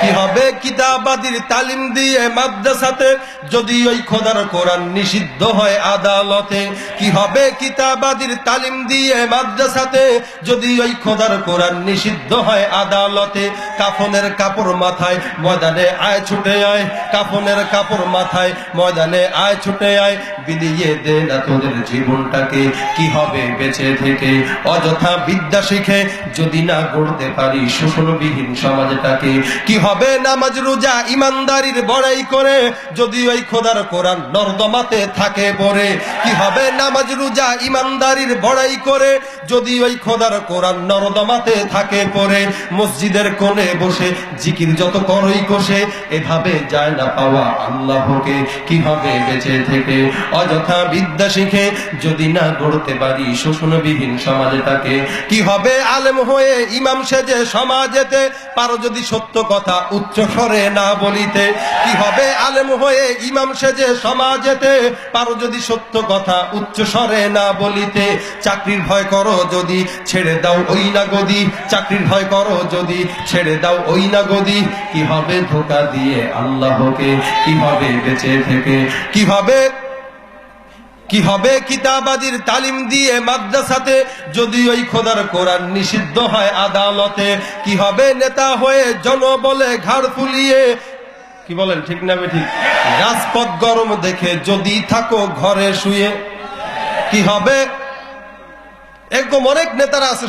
কি হবে কিতাবাদির তালিম দিয়ে মাদ্রাসাতে যদি ওই খোদার কোরআন নিষিদ্ধ হয় আদালতে? কি হবে কিতাবাদির তালিম দিয়ে মাদ্রাসাতে যদি ওই খোদার কোরআন নিষিদ্ধ হয় আদালতে? কাফনের কাপড় মাথায় ময়দানে আয় ছুটে আয়, কাফনের কাপড় মাথায় ময়দানে আয় ছুটে আয়, বিলিয়ে দে না তোদের জীবনটাকে। কি হবে বেঁচে থেকে অযথা বিদ্যা শিখে যদি না গড়তে পারি শোষণবিহীন সমাজটাকে? কি হবে নামাজ রোজা ইমানদারির বড়াই করে যদি ওই খোদার কোরআন নর্দমাতে থাকে পড়ে? কি হবে নামাজ রোজা ইমানদারির বড়াই করে যদি ওই খোদার কোরআন নর্দমাতে থাকে পড়ে? মসজিদের কোণে বসে জিকির যত করই কষে এভাবে যায় না পাওয়া আল্লাহকে। কি হবে বেঁচে থেকে অযথা বিদ্যা শিখে যদি না গড়তে পারি শোষণবিহীন সমাজটাকে? কি হবে আলেম হয়ে ইমাম সেজে সমাজেতে পারো যদি সত্য কথা উচ্চ স্বরে না বলিতে? কি হবে আলেম হয়ে ইমাম সেজে সমাজেতে পারো যদি সত্য কথা উচ্চ স্বরে না বলিতে? চাকরির ভয় করো যদি ছেড়ে দাও ওই না গদি, চাকরির ভয় করো যদি ছেড়ে দাও ওই না গদি। কি হবে ধোঁকা দিয়ে আল্লাহকে? কি হবে বেঁচে থেকে? কি হবে কিতাবাদির তালিম দিয়ে মাদ্রাসাতে যদি ওই খোদার কোরআন নিষিদ্ধ হয় আদালতে? কি হবে নেতা হয়ে জনবলে ঘাড় ফুলিয়ে, কি বলেন ঠিক না ঠিক, রাজপথ গরম দেখে যদি থাকো ঘরে শুয়ে? কি হবে এরকম অনেক নেতারা আছে।